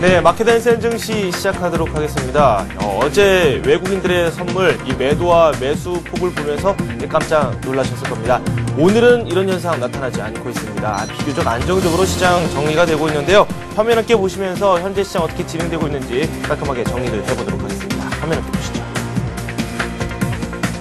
네, 마켓앤센 증시 시작하도록 하겠습니다. 어제 외국인들의 선물, 이 매도와 매수 폭을 보면서 깜짝 놀라셨을 겁니다. 오늘은 이런 현상 나타나지 않고 있습니다. 비교적 안정적으로 시장 정리가 되고 있는데요. 화면 함께 보시면서 현재 시장 어떻게 진행되고 있는지 깔끔하게 정리를 해보도록 하겠습니다. 화면 함께 보시죠.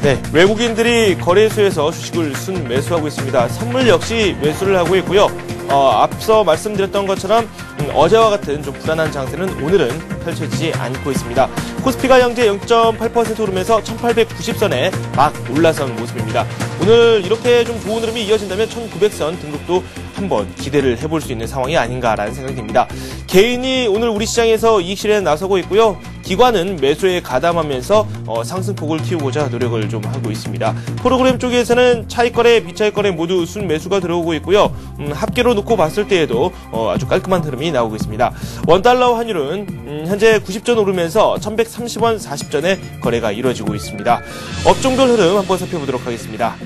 네, 외국인들이 거래소에서 주식을 순매수하고 있습니다. 선물 역시 매수를 하고 있고요. 앞서 말씀드렸던 것처럼 어제와 같은 좀 불안한 장세는 오늘은 펼쳐지지 않고 있습니다. 코스피가 현재 0.8% 오르면서 1890선에 막 올라선 모습입니다. 오늘 이렇게 좀 좋은 흐름이 이어진다면 1900선 등록도 한번 기대를 해볼 수 있는 상황이 아닌가라는 생각이 듭니다. 개인이 오늘 우리 시장에서 이익 실현에 나서고 있고요. 기관은 매수에 가담하면서 상승폭을 키우고자 노력을 좀 하고 있습니다. 프로그램 쪽에서는 차익거래, 비차익거래 모두 순매수가 들어오고 있고요. 합계로 놓고 봤을 때에도 아주 깔끔한 흐름이 나오고 있습니다. 원달러 환율은 현재 90전 오르면서 1130원 40전에 거래가 이루어지고 있습니다. 업종별 흐름 한번 살펴보도록 하겠습니다.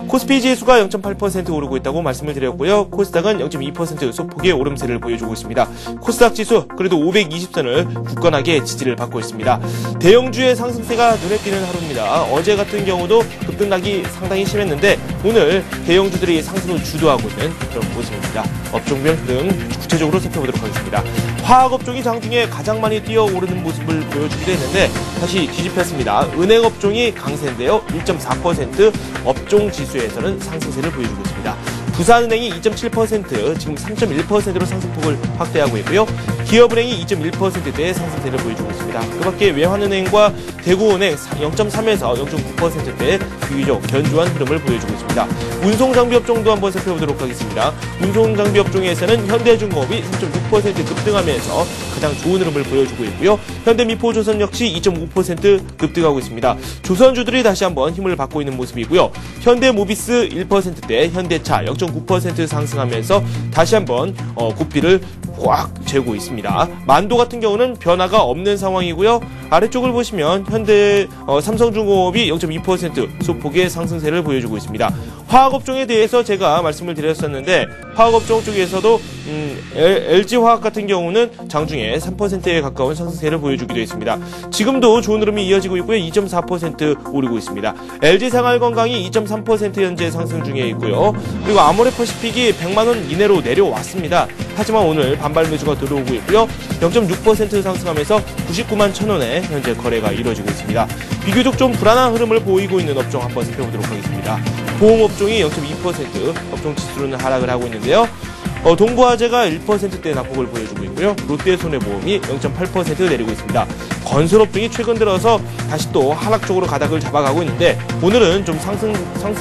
코스피 지수가 0.8% 오르고 있다고 말씀을 드렸고요. 코스닥은 0.2% 소폭의 오름세를 보여주고 있습니다. 코스닥 지수 그래도 520선을 굳건하게 지지를 받고 있습니다. 대형주의 상승세가 눈에 띄는 하루입니다. 어제 같은 경우도 급등락이 상당히 심했는데 오늘 대형주들이 상승을 주도하고 있는 그런 모습입니다. 업종별 흐름 구체적으로 살펴보도록 하겠습니다. 화학업종이 장중에 가장 많이 뛰어오르는 모습을 보여주기도 했는데 다시 뒤집혔습니다. 은행업종이 강세인데요. 1.4% 업종 지수에서는 상승세를 보여주고 있습니다. 부산은행이 2.7%, 지금 3.1%로 상승폭을 확대하고 있고요. 기업은행이 2.1%대의 상승세를 보여주고 있습니다. 그 밖에 외환은행과 대구은행 0.3에서 0.9%대의 비교적 견조한 흐름을 보여주고 있습니다. 운송장비업종도 한번 살펴보도록 하겠습니다. 운송장비업종에서는 현대중공업이 3.6% 급등하면서 가장 좋은 흐름을 보여주고 있고요. 현대미포조선 역시 2.5% 급등하고 있습니다. 조선주들이 다시 한번 힘을 받고 있는 모습이고요. 현대모비스 1%대, 현대차 0.9% 상승하면서 다시 한번 고삐를 꽉 쥐고 있습니다. 만도 같은 경우는 변화가 없는 상황이고요. 아래쪽을 보시면 삼성중공업이 0.2% 소폭의 상승세를 보여주고 있습니다. 화학업종에 대해서 제가 말씀을 드렸었는데 화학업종 쪽에서도 LG화학 같은 경우는 장중에 3%에 가까운 상승세를 보여주기도 했습니다. 지금도 좋은 흐름이 이어지고 있고요. 2.4% 오르고 있습니다. LG생활건강이 2.3% 현재 상승 중에 있고요. 그리고 아모레퍼시픽이 100만원 이내로 내려왔습니다. 하지만 오늘 반발 매수가 들어오고 있고요. 0.6% 상승하면서 99만 1,000원에 현재 거래가 이루어지고 있습니다. 비교적 좀 불안한 흐름을 보이고 있는 업종 한번 살펴보도록 하겠습니다. 보험업종이 0.2% 업종 지수로는 하락을 하고 있는데요. 동부화재가 1%대 낙폭을 보여주고 있고요. 롯데손해보험이 0.8% 내리고 있습니다. 건설업종이 최근 들어서 다시 또 하락 쪽으로 가닥을 잡아가고 있는데 오늘은 좀 상승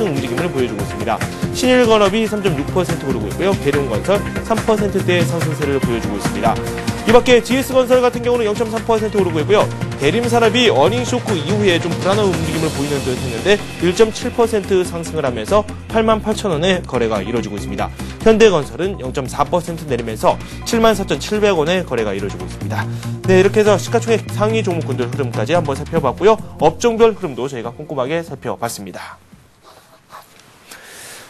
움직임을 보여주고 있습니다. 신일건업이 3.6% 오르고 있고요. 대룡건설 3%대의 상승세를 보여주고 있습니다. 이 밖에 GS건설 같은 경우는 0.3% 오르고 있고요. 대림산업이 어닝쇼크 이후에 좀 불안한 움직임을 보이는 듯 했는데 1.7% 상승을 하면서 88,000원에 거래가 이루어지고 있습니다. 현대건설은 0.4% 내리면서 74,700원에 거래가 이루어지고 있습니다. 네, 이렇게 해서 시가총액 상위 종목군들 흐름까지 한번 살펴봤고요. 업종별 흐름도 저희가 꼼꼼하게 살펴봤습니다.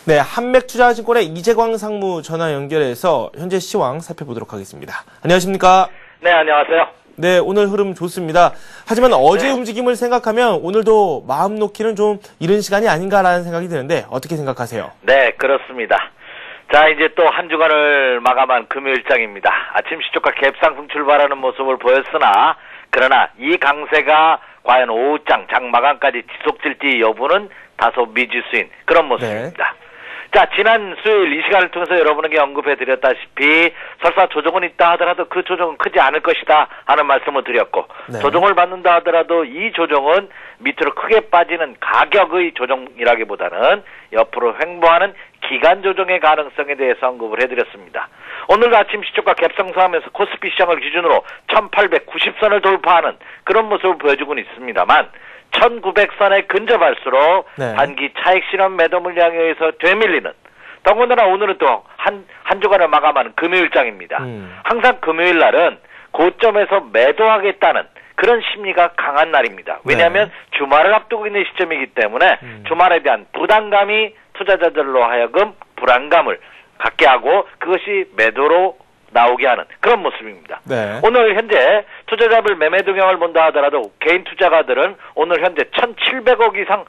네, 한맥투자증권의 이재광 상무 전화 연결해서 현재 시황 살펴보도록 하겠습니다. 안녕하십니까? 네, 안녕하세요. 네, 오늘 흐름 좋습니다. 하지만 어제 움직임을 생각하면 오늘도 마음 놓기는 좀 이른 시간이 아닌가라는 생각이 드는데 어떻게 생각하세요? 네, 그렇습니다. 자, 이제 또 한 주간을 마감한 금요일장입니다. 아침 시초가 갭상승 출발하는 모습을 보였으나 그러나 이 강세가 과연 오후장 장마감까지 지속될지 여부는 다소 미지수인 그런 모습입니다. 네. 자, 지난 수요일 이 시간을 통해서 여러분에게 언급해드렸다시피 설사 조정은 있다 하더라도 그 조정은 크지 않을 것이다 하는 말씀을 드렸고 네. 조정을 받는다 하더라도 이 조정은 밑으로 크게 빠지는 가격의 조정이라기보다는 옆으로 횡보하는 기간 조정의 가능성에 대해서 언급을 해드렸습니다. 오늘 아침 시초가 갭상승하면서 코스피 시장을 기준으로 1890선을 돌파하는 그런 모습을 보여주고는 있습니다만 1900선에 근접할수록 네. 단기 차익 실현 매도 물량에 의해서 되밀리는 더군다나 오늘은 또 한 주간을 마감하는 금요일장입니다. 항상 금요일 날은 고점에서 매도하겠다는 그런 심리가 강한 날입니다. 왜냐하면 네. 주말을 앞두고 있는 시점이기 때문에 주말에 대한 부담감이 투자자들로 하여금 불안감을 갖게 하고 그것이 매도로 나오게 유지하는 그런 모습입니다. 네. 오늘 현재 투자자별 매매 동향을 본다 하더라도 개인 투자가들은 오늘 현재 1,700억 이상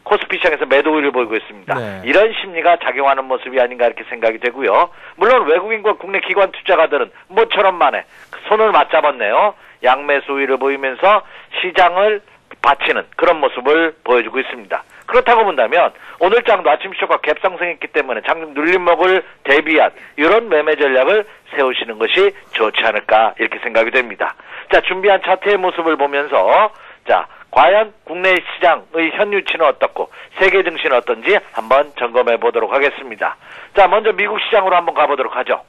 코스피 시장에서 매도 우위를 보이고 있습니다. 네. 이런 심리가 작용하는 모습이 아닌가 이렇게 생각이 되고요. 물론 외국인과 국내 기관 투자가들은 모처럼 만에 손을 맞잡았네요. 양매수 우위를 보이면서 시장을 받치는 그런 모습을 보여주고 있습니다. 그렇다고 본다면 오늘 장도 아침 시초가 갭상승했기 때문에 장중 눌림목을 대비한 이런 매매 전략을 세우시는 것이 좋지 않을까 이렇게 생각이 됩니다. 자, 준비한 차트의 모습을 보면서 자, 과연 국내 시장의 현유치는 어떻고 세계 증시는 어떤지 한번 점검해 보도록 하겠습니다. 자, 먼저 미국 시장으로 한번 가보도록 하죠.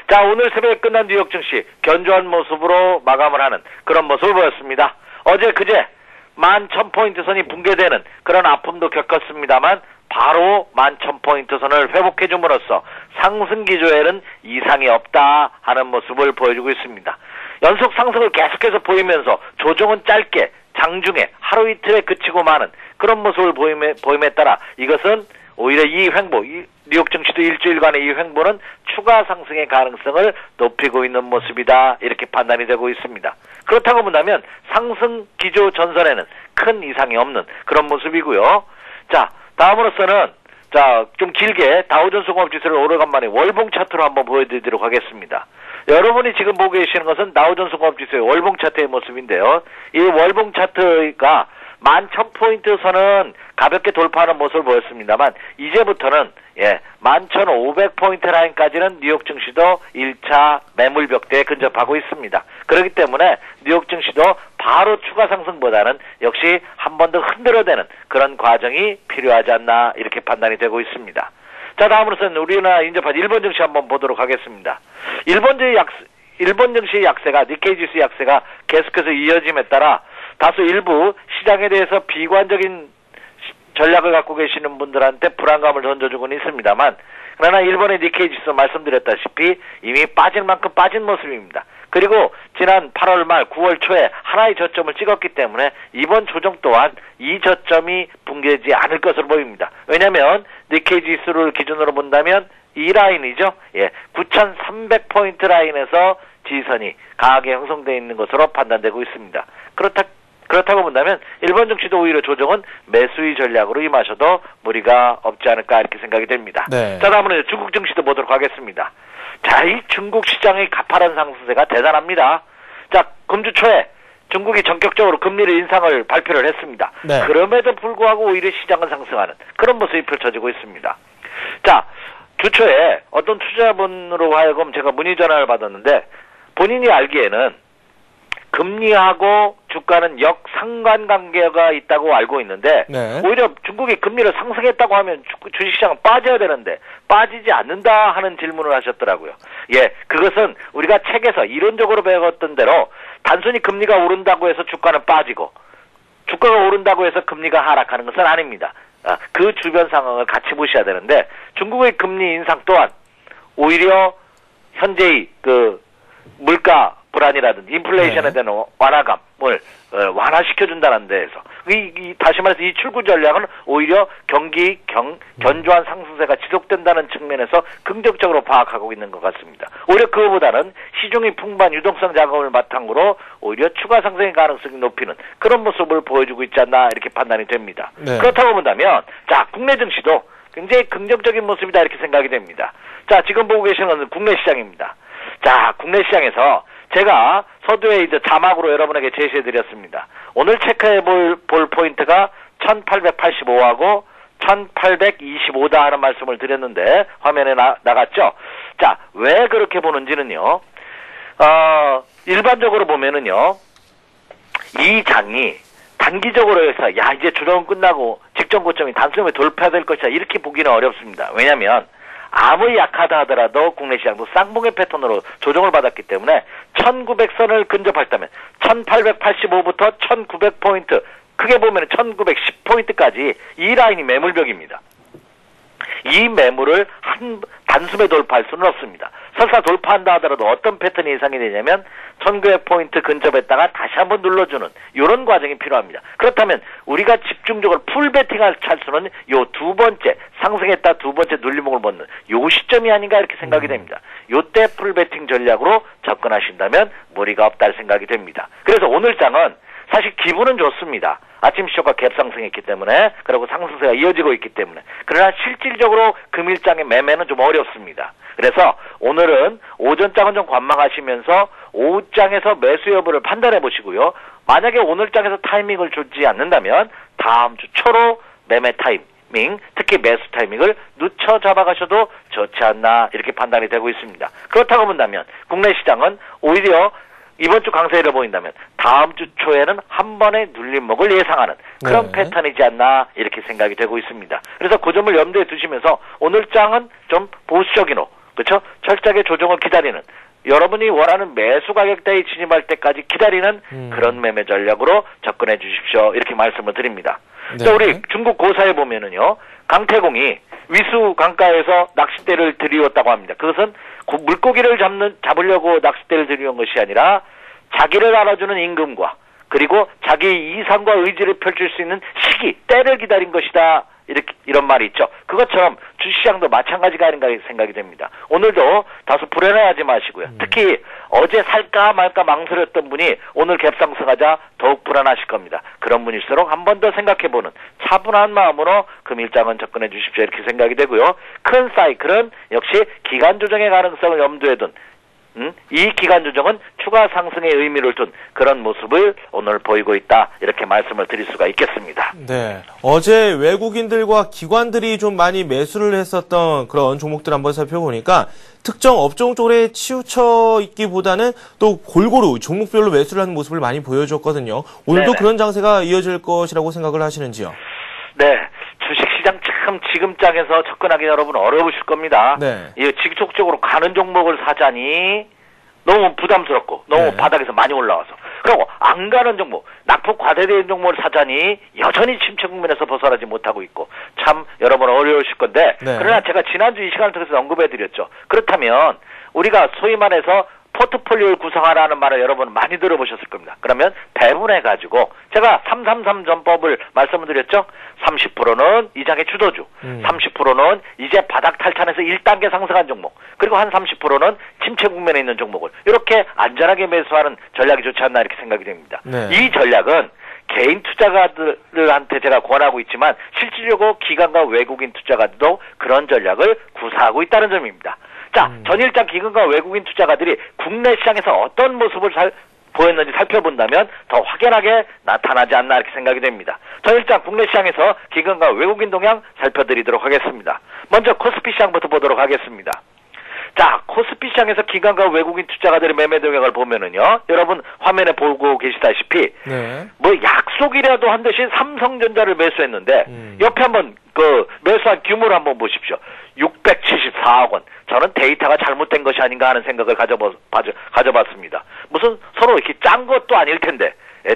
자, 오늘 새벽에 끝난 뉴욕 증시 견조한 모습으로 마감을 하는 그런 모습을 보였습니다. 어제 그제 11,000포인트 선이 붕괴되는 그런 아픔도 겪었습니다만 바로 11,000포인트 선을 회복해 줌으로써 상승 기조에는 이상이 없다 하는 모습을 보여주고 있습니다. 연속 상승을 계속해서 보이면서 조정은 짧게 장중에 하루 이틀에 그치고 마는 그런 모습을 보임에 따라 이것은 오히려 이 횡보, 뉴욕 증시도 일주일간의 이 횡보는 추가 상승의 가능성을 높이고 있는 모습이다 이렇게 판단이 되고 있습니다. 그렇다고 본다면 상승 기조 전선에는 큰 이상이 없는 그런 모습이고요. 자, 다음으로서는 자, 좀 길게 다우존스 공업지수를 오래간만에 월봉 차트로 한번 보여드리도록 하겠습니다. 여러분이 지금 보고 계시는 것은 다우존스 공업지수의 월봉 차트의 모습인데요. 이 월봉 차트가 11,000포인트 선은 가볍게 돌파하는 모습을 보였습니다만 이제부터는 11,500포인트 라인까지는 뉴욕 증시도 1차 매물벽대에 근접하고 있습니다. 그렇기 때문에 뉴욕 증시도 바로 추가 상승보다는 역시 한 번 더 흔들어대는 그런 과정이 필요하지 않나 이렇게 판단이 되고 있습니다. 자, 다음으로서는 우리나라 인접한 일본 증시 한번 보도록 하겠습니다. 일본 증시의 약세가 니케이 지수 약세가 계속해서 이어짐에 따라 다소 일부 시장에 대해서 비관적인 전략을 갖고 계시는 분들한테 불안감을 던져주고는 있습니다만 그러나 일본의 니케이 지수 말씀드렸다시피 이미 빠질 만큼 빠진 모습입니다. 그리고 지난 8월 말 9월 초에 하나의 저점을 찍었기 때문에 이번 조정 또한 이 저점이 붕괴되지 않을 것으로 보입니다. 왜냐하면 니케이 지수를 기준으로 본다면 이 라인이죠. 9,300포인트 라인에서 지선이 강하게 형성되어 있는 것으로 판단되고 있습니다. 그렇다고 본다면 일본 증시도 오히려 조정은 매수의 전략으로 임하셔도 무리가 없지 않을까 이렇게 생각이 됩니다. 네. 자, 다음으로 중국 증시도 보도록 하겠습니다. 자, 이 중국 시장의 가파른 상승세가 대단합니다. 자, 금주 초에 중국이 전격적으로 금리를 인상을 발표를 했습니다. 네. 그럼에도 불구하고 오히려 시장은 상승하는 그런 모습이 펼쳐지고 있습니다. 자, 주초에 어떤 투자자분으로 하여금 제가 문의 전화를 받았는데 본인이 알기에는 금리하고 주가는 역상관관계가 있다고 알고 있는데 네. 오히려 중국이 금리를 상승했다고 하면 주식시장은 빠져야 되는데 빠지지 않는다 하는 질문을 하셨더라고요. 그것은 우리가 책에서 이론적으로 배웠던 대로 단순히 금리가 오른다고 해서 주가는 빠지고 주가가 오른다고 해서 금리가 하락하는 것은 아닙니다. 그 주변 상황을 같이 보셔야 되는데 중국의 금리 인상 또한 오히려 현재의 그 물가 불안이라든지 인플레이션에 대한 완화감을 완화시켜준다는 데에서 다시 말해서 이 출구 전략은 오히려 견조한 상승세가 지속된다는 측면에서 긍정적으로 파악하고 있는 것 같습니다. 오히려 그거보다는 시중의 풍부한 유동성 자금을 바탕으로 오히려 추가 상승의 가능성이 높이는 그런 모습을 보여주고 있지 않나 이렇게 판단이 됩니다. 네. 그렇다고 본다면 자, 국내 증시도 굉장히 긍정적인 모습이다 이렇게 생각이 됩니다. 자, 지금 보고 계시는 것은 국내 시장입니다. 자, 국내 시장에서 제가 서두에 이제 자막으로 여러분에게 제시해드렸습니다. 오늘 체크해 볼 포인트가 1885하고 1825다 하는 말씀을 드렸는데 화면에 나갔죠? 자, 왜 그렇게 보는지는요, 일반적으로 보면은요, 이 장이 단기적으로 해서 이제 주동은 끝나고 직전 고점이 단숨에 돌파될 것이다 이렇게 보기는 어렵습니다. 왜냐하면 아무리 약하다 하더라도 국내 시장도 쌍봉의 패턴으로 조정을 받았기 때문에 1900선을 근접했다면 1885부터 1900포인트 크게 보면 1910포인트까지 이 라인이 매물벽입니다. 이 매물을 단숨에 돌파할 수는 없습니다. 설사 돌파한다 하더라도 어떤 패턴이 예상이 되냐면 1900포인트 근접했다가 다시 한번 눌러주는 이런 과정이 필요합니다. 그렇다면 우리가 집중적으로 풀 베팅할 수는 요 두 번째 상승했다 두 번째 눌림목을 먹는 요 시점이 아닌가 이렇게 생각이 됩니다. 요때 풀 베팅 전략으로 접근하신다면 무리가 없다 생각이 됩니다. 그래서 오늘 장은 사실 기분은 좋습니다. 아침 시초가 갭상승했기 때문에 그리고 상승세가 이어지고 있기 때문에 그러나 실질적으로 금일장의 매매는 좀 어렵습니다. 그래서 오늘은 오전장은 좀 관망하시면서 오후장에서 매수 여부를 판단해 보시고요. 만약에 오늘장에서 타이밍을 주지 않는다면 다음 주 초로 매매 타이밍 특히 매수 타이밍을 늦춰 잡아가셔도 좋지 않나 이렇게 판단이 되고 있습니다. 그렇다고 본다면 국내 시장은 오히려 이번 주 강세를 보인다면 다음 주 초에는 한 번의 눌림목을 예상하는 그런 패턴이지 않나 이렇게 생각이 되고 있습니다. 그래서 그 점을 염두에 두시면서 오늘 장은 좀 보수적이노 그렇죠? 철저하게 조정을 기다리는 여러분이 원하는 매수 가격대에 진입할 때까지 기다리는 그런 매매 전략으로 접근해 주십시오. 이렇게 말씀을 드립니다. 네. 또 우리 중국 고사에 보면은요. 강태공이 위수 강가에서 낚싯대를 들이웠다고 합니다. 그것은 물고기를 잡으려고 낚싯대를 들이운 것이 아니라 자기를 알아주는 임금과 그리고 자기의 이상과 의지를 펼칠 수 있는 시기, 때를 기다린 것이다. 이런 말이 있죠. 그것처럼 주시장도 마찬가지가 아닌가 생각이 됩니다. 오늘도 다소 불안해하지 마시고요. 특히 어제 살까 말까 망설였던 분이 오늘 갭상승하자 더욱 불안하실 겁니다. 그런 분일수록 한 번 더 생각해보는 차분한 마음으로 금일장은 접근해 주십시오. 이렇게 생각이 되고요. 큰 사이클은 역시 기간 조정의 가능성을 염두에 둔 이 기간 조정은 추가 상승의 의미를 둔 그런 모습을 오늘 보이고 있다. 이렇게 말씀을 드릴 수가 있겠습니다. 네. 어제 외국인들과 기관들이 좀 많이 매수를 했었던 그런 종목들 한번 살펴보니까 특정 업종 쪽에 치우쳐 있기보다는 또 골고루 종목별로 매수를 하는 모습을 많이 보여줬거든요. 오늘도 네네. 그런 장세가 이어질 것이라고 생각을 하시는지요? 네. 주식시장 참 지금 장에서 접근하기 여러분 어려우실 겁니다. 네. 이 지속적으로 가는 종목을 사자니 너무 부담스럽고 너무 네. 바닥에서 많이 올라와서 그리고 안 가는 종목 낙폭 과대된 종목을 사자니 여전히 침체 국면에서 벗어나지 못하고 있고 참 여러분 어려우실 건데 네. 그러나 제가 지난주 이 시간을 통해서 언급해드렸죠. 그렇다면 우리가 소위 말해서 포트폴리오를 구성하라는 말을 여러분 많이 들어보셨을 겁니다. 그러면 배분해가지고 제가 333 전법을 말씀을 드렸죠. 30%는 이 장의 주도주, 30%는 이제 바닥 탈탄해서 1단계 상승한 종목, 그리고 한 30%는 침체 국면에 있는 종목을 이렇게 안전하게 매수하는 전략이 좋지 않나 이렇게 생각이 됩니다. 네. 이 전략은 개인 투자가들한테 제가 권하고 있지만 실질적으로 기관과 외국인 투자가들도 그런 전략을 구사하고 있다는 점입니다. 자, 전일장 기관과 외국인 투자가들이 국내 시장에서 어떤 모습을 보였는지 살펴본다면 더 확연하게 나타나지 않나 이렇게 생각이 됩니다. 전일장 국내 시장에서 기관과 외국인 동향 살펴드리도록 하겠습니다. 먼저 코스피 시장부터 보도록 하겠습니다. 자, 코스피 시장에서 기관과 외국인 투자가들의 매매 동향을 보면은요, 여러분 화면에 보고 계시다시피, 네. 뭐 약속이라도 한 듯이 삼성전자를 매수했는데, 옆에 한번 그 매수한 규모를 한번 보십시오. 674억 원. 저는 데이터가 잘못된 것이 아닌가 하는 생각을 가져봤습니다. 무슨 서로 이렇게 짠 것도 아닐 텐데,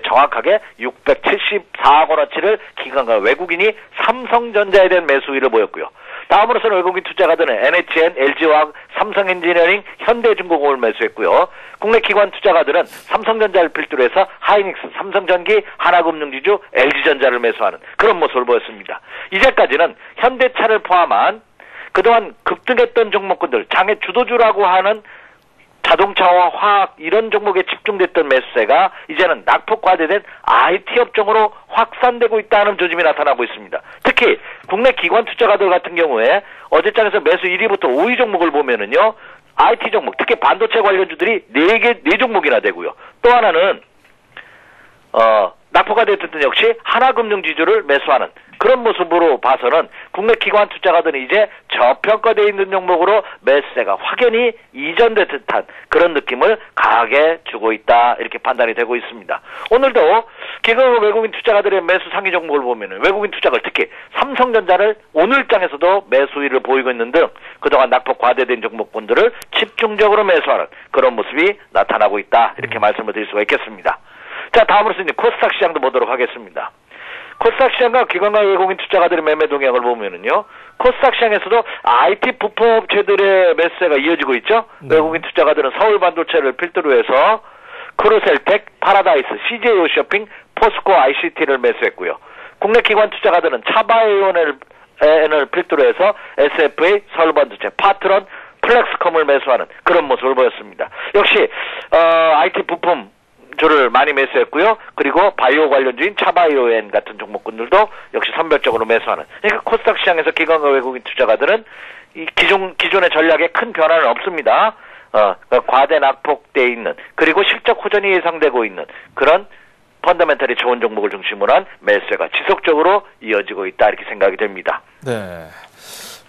정확하게 674억 원어치를 기관과 외국인이 삼성전자에 대한 매수의를 보였고요. 다음으로서는 외국인 투자가들은 NHN, LG화학, 삼성엔지니어링, 현대중공업을 매수했고요. 국내 기관 투자가들은 삼성전자를 필두로 해서 하이닉스, 삼성전기, 하나금융지주, LG전자를 매수하는 그런 모습을 보였습니다. 이제까지는 현대차를 포함한 그동안 급등했던 종목군들, 장의 주도주라고 하는 자동차와 화학 이런 종목에 집중됐던 매수세가 이제는 낙폭 과대된 IT 업종으로 확산되고 있다는 조짐이 나타나고 있습니다. 특히 국내 기관 투자가들 같은 경우에 어제장에서 매수 1위부터 5위 종목을 보면은요, IT 종목, 특히 반도체 관련주들이 4 종목이나 되고요. 또 하나는 낙폭가 됐던 역시 하나금융지주를 매수하는 그런 모습으로 봐서는 국내 기관 투자가들은 이제 저평가되어 있는 종목으로 매수세가 확연히 이전된 듯한 그런 느낌을 강하게 주고 있다 이렇게 판단이 되고 있습니다. 오늘도 기관 외국인 투자가들의 매수 상위 종목을 보면 외국인 투자가들 특히 삼성전자를 오늘장에서도 매수위를 보이고 있는 등 그동안 낙폭 과대된 종목군들을 집중적으로 매수하는 그런 모습이 나타나고 있다 이렇게 말씀을 드릴 수가 있겠습니다. 자, 다음으로서 이제 코스닥 시장도 보도록 하겠습니다. 코스닥 시장과 기관과 외국인 투자가들의 매매 동향을 보면은요, 코스닥 시장에서도 IT 부품업체들의 매수세가 이어지고 있죠. 외국인 투자가들은 서울 반도체를 필두로 해서 크루셀텍, 파라다이스, CJ 오쇼핑, 포스코 ICT를 매수했고요. 국내 기관 투자가들은 차바이오를 필두로 해서 SFA, 서울반도체, 파트론, 플렉스컴을 매수하는 그런 모습을 보였습니다. 역시 IT 부품주를 많이 매수했고요. 그리고 바이오 관련주인 차바이오엔 같은 종목군들도 역시 선별적으로 매수하는. 그러니까 코스닥 시장에서 기관과 외국인 투자가들은 이 기존의 전략에 큰 변화는 없습니다. 그러니까 과대 낙폭돼 있는, 그리고 실적 호전이 예상되고 있는 그런 펀더멘털이 좋은 종목을 중심으로 한 매수세가 지속적으로 이어지고 있다, 이렇게 생각이 됩니다. 네.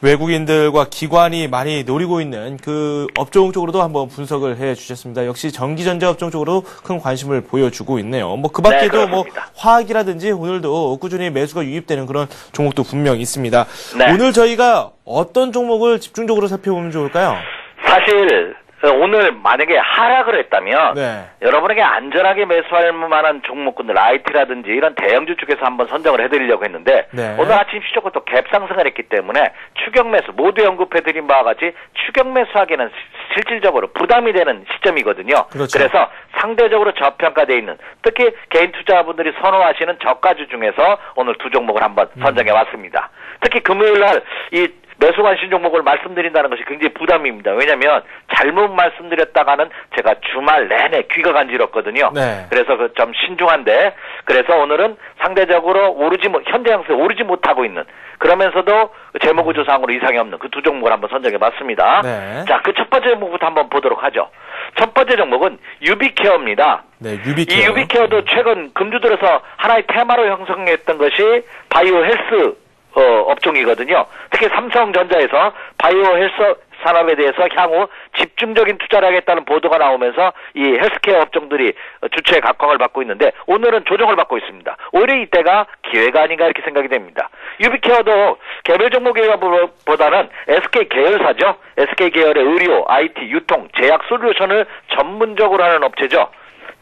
외국인들과 기관이 많이 노리고 있는 그 업종 쪽으로도 한번 분석을 해 주셨습니다. 역시 전기전자 업종 쪽으로 큰 관심을 보여주고 있네요. 뭐 그 밖에도 뭐 화학이라든지 오늘도 꾸준히 매수가 유입되는 그런 종목도 분명 있습니다. 네. 오늘 저희가 어떤 종목을 집중적으로 살펴보면 좋을까요? 사실 오늘 만약에 하락을 했다면 네. 여러분에게 안전하게 매수할 만한 종목군들, IT라든지 이런 대형주 쪽에서 한번 선정을 해드리려고 했는데 네. 오늘 아침 시초부터 갭 상승을 했기 때문에 추격 매수, 모두 언급해드린 바와 같이 추격 매수하기는 실질적으로 부담이 되는 시점이거든요. 그렇죠. 그래서 상대적으로 저평가되어 있는, 특히 개인 투자자분들이 선호하시는 저가주 중에서 오늘 두 종목을 한번 선정해 왔습니다. 특히 금요일 날 이 매수 관심 종목을 말씀드린다는 것이 굉장히 부담입니다. 왜냐하면 잘못 말씀드렸다가는 제가 주말 내내 귀가 간지럽거든요. 네. 그래서 그 좀 신중한데, 그래서 오늘은 상대적으로 현재 양세에 오르지 못하고 있는, 그러면서도 재무구조상으로 이상이 없는 그 두 종목을 한번 선정해봤습니다. 네. 자, 그 첫 번째 종목부터 한번 보도록 하죠. 첫 번째 종목은 유비케어입니다. 네, 유비케어. 이 유비케어도 최근 금주 들어서 하나의 테마로 형성했던 것이 바이오 헬스 업종이거든요. 특히 삼성전자에서 바이오 헬스 산업에 대해서 향후 집중적인 투자를 하겠다는 보도가 나오면서 이 헬스케어 업종들이 주체의 각광을 받고 있는데 오늘은 조정을 받고 있습니다. 오히려 이때가 기회가 아닌가 이렇게 생각이 됩니다. 유비케어도 개별 종목보다는 SK 계열사죠. SK 계열의 의료, IT, 유통, 제약 솔루션을 전문적으로 하는 업체죠.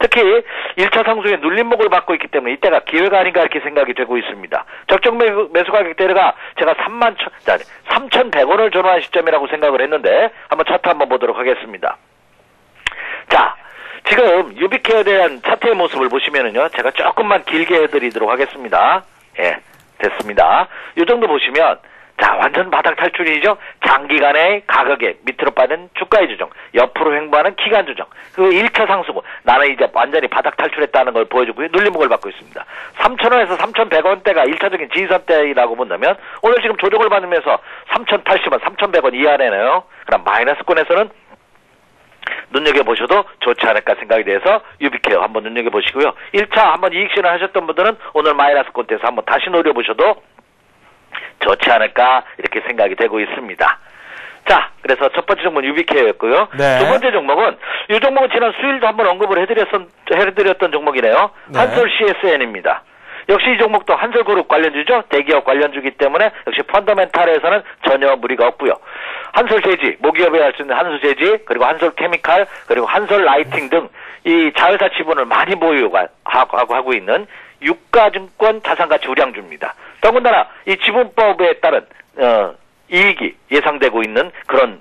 특히 1차 상승에 눌림목을 받고 있기 때문에 이때가 기회가 아닌가 이렇게 생각이 되고 있습니다. 적정 매수 가격대가 제가 3,100원을 전환한 시점이라고 생각을 했는데 한번 차트 한번 보도록 하겠습니다. 자, 지금 유비케어에 대한 차트의 모습을 보시면은요, 제가 조금만 길게 해드리도록 하겠습니다. 예, 됐습니다. 이 정도 보시면, 자, 완전 바닥 탈출이죠. 장기간의 가격에 밑으로 빠진 주가의 조정, 옆으로 횡보하는 기간 조정, 그 1차 상승 후 나는 이제 완전히 바닥 탈출했다는 걸 보여주고요. 눌림목을 받고 있습니다. 3,000원에서 3,100원대가 1차적인 지지선대라고 본다면 오늘 지금 조정을 받으면서 3,080원, 3,100원 이하네요. 그럼 마이너스권에서는 눈여겨보셔도 좋지 않을까 생각이 돼서 유비케어 한번 눈여겨보시고요. 1차 한번 이익 실현 하셨던 분들은 오늘 마이너스권대에서 한번 다시 노려보셔도 좋지 않을까 이렇게 생각이 되고 있습니다. 자, 그래서 첫 번째 종목은 유비케어였고요. 네. 두 번째 종목은 이 종목은 지난 수요일도 한번 언급을 해드렸던 종목이네요. 네. 한솔 CSN입니다. 역시 이 종목도 한솔그룹 관련주죠. 대기업 관련주기 때문에 역시 펀더멘탈에서는 전혀 무리가 없고요. 한솔제지, 모기업에 할 수 있는 한솔제지, 그리고 한솔케미칼, 그리고 한솔라이팅 등 이 자회사 지분을 많이 보유하고 있는 유가증권 자산가치 우량주입니다. 더군다나 이 지분법에 따른 이익이 예상되고 있는 그런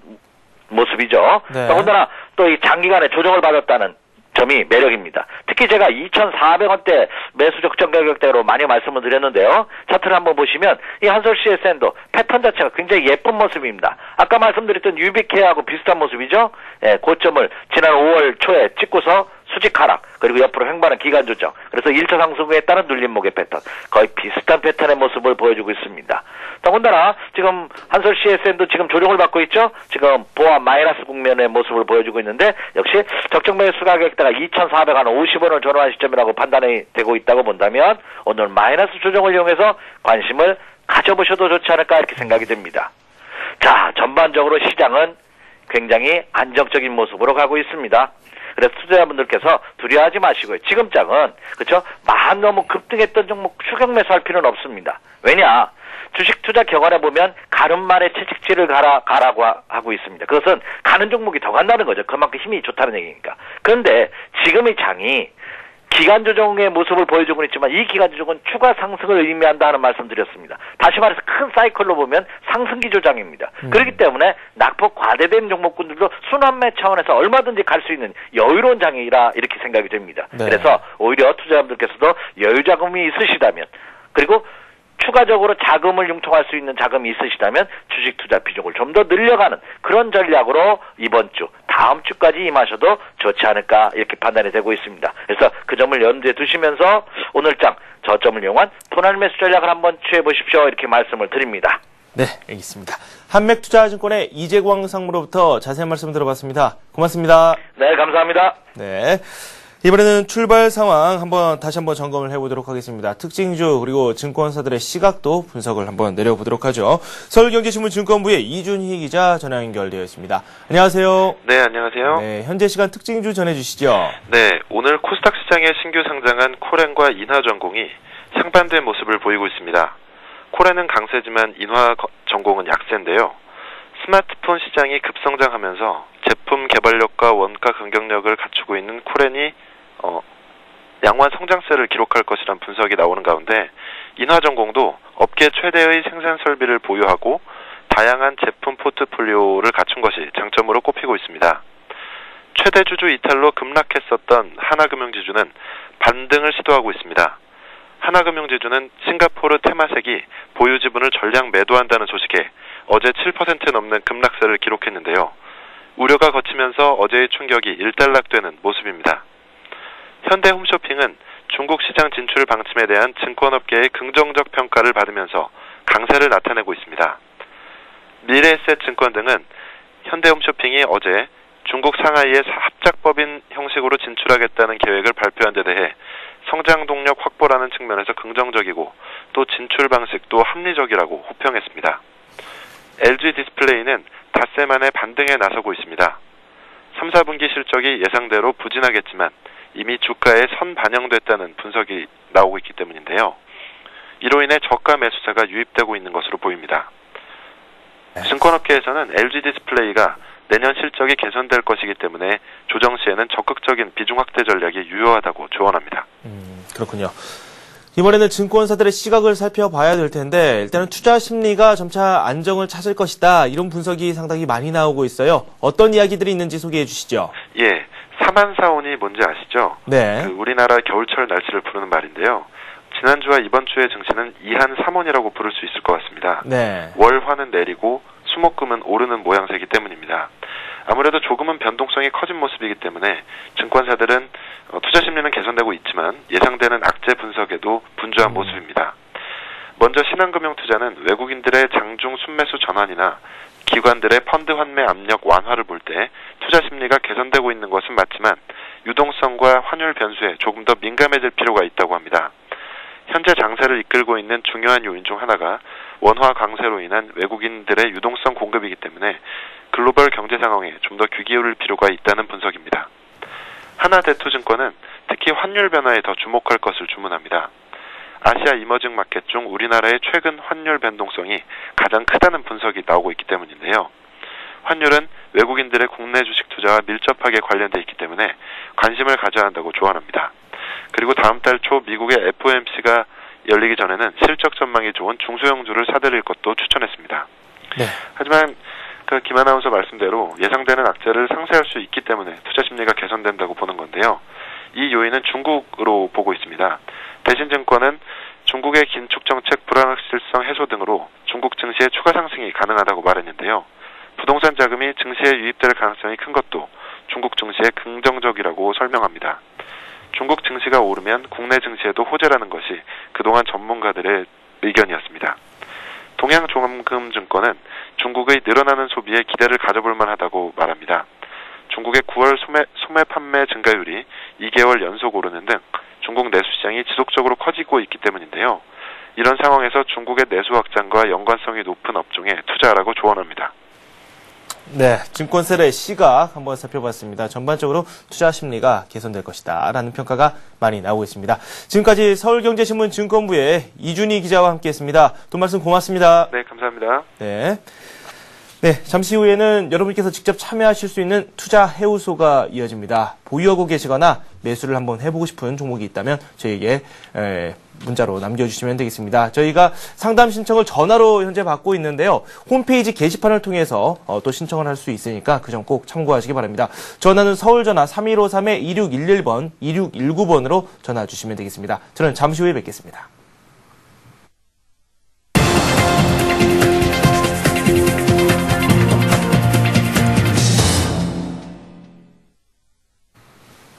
모습이죠. 네. 더군다나 또 이 장기간에 조정을 받았다는 점이 매력입니다. 특히 제가 2,400원대 매수 적정 가격대로 많이 말씀을 드렸는데요. 차트를 한번 보시면 이 한솔 CSN도 패턴 자체가 굉장히 예쁜 모습입니다. 아까 말씀드렸던 유비케어하고 비슷한 모습이죠. 예, 고점을 지난 5월 초에 찍고서 수직 하락, 그리고 옆으로 횡보하는 기간 조정, 그래서 1차 상승에 따른 눌림목의 패턴, 거의 비슷한 패턴의 모습을 보여주고 있습니다. 더군다나 지금 한솔 CSN도 지금 조정을 받고 있죠. 지금 보합 마이너스 국면의 모습을 보여주고 있는데 역시 적정 매수 가격대가 2,450원을 전환한 시점이라고 판단이 되고 있다고 본다면 오늘 마이너스 조정을 이용해서 관심을 가져보셔도 좋지 않을까 이렇게 생각이 됩니다. 자, 전반적으로 시장은 굉장히 안정적인 모습으로 가고 있습니다. 그래서 투자자분들께서 두려워하지 마시고요. 지금 장은 그렇죠? 너무 급등했던 종목 추격 매수할 필요는 없습니다. 왜냐? 주식 투자 경험해 보면 가는 말에 채찍질을 가라고 하고 있습니다. 그것은 가는 종목이 더 간다는 거죠. 그만큼 힘이 좋다는 얘기니까. 그런데 지금의 장이 기간 조정의 모습을 보여주고 있지만 이 기간 조정은 추가 상승을 의미한다 하는 말씀드렸습니다. 다시 말해서 큰 사이클로 보면 상승기 조정입니다. 그렇기 때문에 낙폭 과대된 종목군들도 순환매 차원에서 얼마든지 갈 수 있는 여유로운 장이라 이렇게 생각이 됩니다. 네. 그래서 오히려 투자자분들께서도 여유 자금이 있으시다면 그리고 추가적으로 자금을 융통할 수 있는 자금이 있으시다면 주식 투자 비중을 좀 더 늘려가는 그런 전략으로 이번 주, 다음 주까지 임하셔도 좋지 않을까 이렇게 판단이 되고 있습니다. 그래서 그 점을 염두에 두시면서 오늘 장 저점을 이용한 분할 매수 전략을 한번 취해 보십시오. 이렇게 말씀을 드립니다. 네, 알겠습니다. 한맥투자증권의 이재광 상무로부터 자세한 말씀 들어봤습니다. 고맙습니다. 네, 감사합니다. 네. 이번에는 출발 상황 다시 한번 점검을 해보도록 하겠습니다. 특징주 그리고 증권사들의 시각도 분석을 한번 내려보도록 하죠. 서울경제신문 증권부의 이준희 기자 전화 연결되어 있습니다. 안녕하세요. 네, 안녕하세요. 네, 현재 시간 특징주 전해주시죠. 네, 오늘 코스닥 시장에 신규 상장한 코렌과 인화전공이 상반된 모습을 보이고 있습니다. 코렌은 강세지만 인화전공은 약세인데요. 스마트폰 시장이 급성장하면서 제품 개발력과 원가 긍정력을 갖추고 있는 코렌이 양호한 성장세를 기록할 것이란 분석이 나오는 가운데 인화전공도 업계 최대의 생산 설비를 보유하고 다양한 제품 포트폴리오를 갖춘 것이 장점으로 꼽히고 있습니다. 최대 주주 이탈로 급락했었던 하나금융지주는 반등을 시도하고 있습니다. 하나금융지주는 싱가포르 테마색이 보유 지분을 전량 매도한다는 소식에 어제 7% 넘는 급락세를 기록했는데요. 우려가 거치면서 어제의 충격이 일단락되는 모습입니다. 현대홈쇼핑은 중국 시장 진출 방침에 대한 증권업계의 긍정적 평가를 받으면서 강세를 나타내고 있습니다. 미래에셋증권 등은 현대홈쇼핑이 어제 중국 상하이에 합작법인 형식으로 진출하겠다는 계획을 발표한 데 대해 성장 동력 확보라는 측면에서 긍정적이고 또 진출 방식도 합리적이라고 호평했습니다. LG 디스플레이는 닷새 만에 반등에 나서고 있습니다. 3, 4분기 실적이 예상대로 부진하겠지만 이미 주가에 선반영됐다는 분석이 나오고 있기 때문인데요. 이로 인해 저가 매수세가 유입되고 있는 것으로 보입니다. 증권업계에서는 LG 디스플레이가 내년 실적이 개선될 것이기 때문에 조정 시에는 적극적인 비중 확대 전략이 유효하다고 조언합니다. 그렇군요. 이번에는 증권사들의 시각을 살펴봐야 될 텐데 일단은 투자 심리가 점차 안정을 찾을 것이다. 이런 분석이 상당히 많이 나오고 있어요. 어떤 이야기들이 있는지 소개해 주시죠. 예, 사만사온이 뭔지 아시죠? 네. 우리나라 겨울철 날씨를 부르는 말인데요. 지난주와 이번 주의 증시는 이한삼원이라고 부를 수 있을 것 같습니다. 네. 월화는 내리고 수목금은 오르는 모양새이기 때문입니다. 아무래도 조금은 변동성이 커진 모습이기 때문에 증권사들은 투자 심리는 개선되고 있지만 예상되는 악재 분석에도 분주한 모습입니다. 먼저 신한금융투자는 외국인들의 장중 순매수 전환이나 기관들의 펀드 환매 압력 완화를 볼 때 투자 심리가 개선되고 있는 것은 맞지만 유동성과 환율 변수에 조금 더 민감해질 필요가 있다고 합니다. 현재 장세를 이끌고 있는 중요한 요인 중 하나가 원화 강세로 인한 외국인들의 유동성 공급이기 때문에 글로벌 경제 상황에 좀 더 귀 기울일 필요가 있다는 분석입니다. 하나대투증권은 특히 환율 변화에 더 주목할 것을 주문합니다. 아시아 이머징 마켓 중 우리나라의 최근 환율 변동성이 가장 크다는 분석이 나오고 있기 때문인데요. 환율은 외국인들의 국내 주식 투자와 밀접하게 관련돼 있기 때문에 관심을 가져야 한다고 조언합니다. 그리고 다음 달 초 미국의 FOMC가 열리기 전에는 실적 전망이 좋은 중소형주를 사들일 것도 추천했습니다. 네. 하지만 김 아나운서 말씀대로 예상되는 악재를 상쇄할 수 있기 때문에 투자 심리가 개선된다고 보는 건데요. 이 요인은 중국으로 보고 있습니다. 대신증권은 중국의 긴축 정책 불확실성 해소 등으로 중국 증시의 추가 상승이 가능하다고 말했는데요. 부동산 자금이 증시에 유입될 가능성이 큰 것도 중국 증시에 긍정적이라고 설명합니다. 중국 증시가 오르면 국내 증시에도 호재라는 것이 그동안 전문가들의 의견이었습니다. 동양종합금증권은 중국의 늘어나는 소비에 기대를 가져볼 만하다고 말합니다. 중국의 9월 소매 판매 증가율이 2개월 연속 오르는 등 중국 내수 시장이 지속적으로 커지고 있기 때문인데요. 이런 상황에서 중국의 내수 확장과 연관성이 높은 업종에 투자하라고 조언합니다. 네, 증권세의 시각 한번 살펴봤습니다. 전반적으로 투자 심리가 개선될 것이다 라는 평가가 많이 나오고 있습니다. 지금까지 서울경제신문 증권부의 이준희 기자와 함께했습니다. 또 말씀 고맙습니다. 네, 감사합니다. 네. 네, 잠시 후에는 여러분께서 직접 참여하실 수 있는 투자 해우소가 이어집니다. 보유하고 계시거나 매수를 한번 해보고 싶은 종목이 있다면 저희에게 문자로 남겨주시면 되겠습니다. 저희가 상담 신청을 전화로 현재 받고 있는데요. 홈페이지 게시판을 통해서 또 신청을 할 수 있으니까 그 점 꼭 참고하시기 바랍니다. 전화는 서울전화 3153-2611번, 2619번으로 전화 주시면 되겠습니다. 저는 잠시 후에 뵙겠습니다.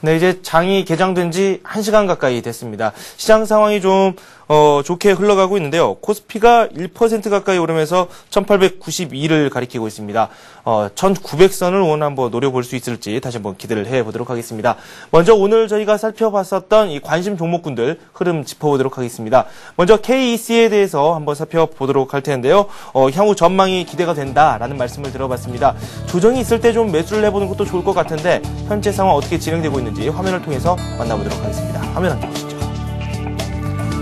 네, 이제 장이 개장된 지 1시간 가까이 됐습니다. 시장 상황이 좀 좋게 흘러가고 있는데요. 코스피가 1% 가까이 오르면서 1892를 가리키고 있습니다. 1900선을 오늘 한번 노려볼 수 있을지 다시 한번 기대를 해보도록 하겠습니다. 먼저 오늘 저희가 살펴봤었던 이 관심 종목군들 흐름 짚어보도록 하겠습니다. 먼저 KEC에 대해서 한번 살펴보도록 할 텐데요. 향후 전망이 기대가 된다라는 말씀을 들어봤습니다. 조정이 있을 때 좀 매수를 해보는 것도 좋을 것 같은데 현재 상황 어떻게 진행되고 있는지 화면을 통해서 만나보도록 하겠습니다. 화면 함께 보시죠.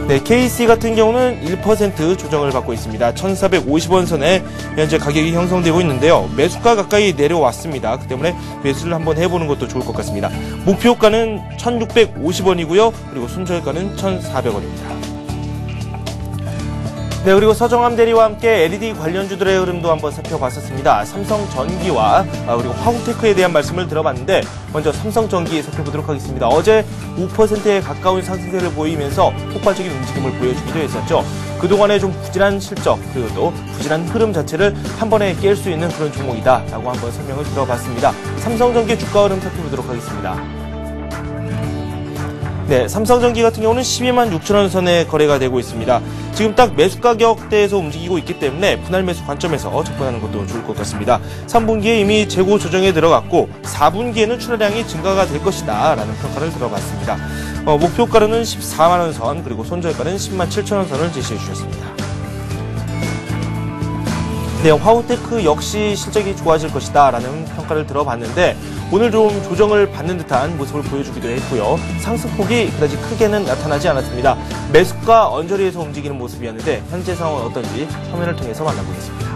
네, KC 같은 경우는 1% 조정을 받고 있습니다. 1450원 선에 현재 가격이 형성되고 있는데요. 매수가 가까이 내려왔습니다. 그 때문에 매수를 한번 해보는 것도 좋을 것 같습니다. 목표가는 1650원이고요. 그리고 손절가는 1400원입니다. 네, 그리고 서정함 대리와 함께 LED 관련주들의 흐름도 한번 살펴봤었습니다. 삼성전기와 그리고 화우테크에 대한 말씀을 들어봤는데 먼저 삼성전기 살펴보도록 하겠습니다. 어제 5%에 가까운 상승세를 보이면서 폭발적인 움직임을 보여주기도 했었죠. 그동안의 좀 부진한 실적 그리고 또 부진한 흐름 자체를 한 번에 깰 수 있는 그런 종목이다라고 한번 설명을 들어봤습니다. 삼성전기 주가 흐름 살펴보도록 하겠습니다. 네, 삼성전기 같은 경우는 12만 6천원 선에 거래가 되고 있습니다. 지금 딱 매수 가격대에서 움직이고 있기 때문에 분할 매수 관점에서 접근하는 것도 좋을 것 같습니다. 3분기에 이미 재고 조정에 들어갔고 4분기에는 출하량이 증가가 될 것이다 라는 평가를 들어봤습니다. 목표가로는 14만원 선 그리고 손절가는 10만 7천원 선을 제시해 주셨습니다. 네, 화우테크 역시 실적이 좋아질 것이다 라는 평가를 들어봤는데 오늘 좀 조정을 받는 듯한 모습을 보여주기도 했고요. 상승폭이 그다지 크게는 나타나지 않았습니다. 매수가 언저리에서 움직이는 모습이었는데 현재 상황은 어떤지 화면을 통해서 만나보겠습니다.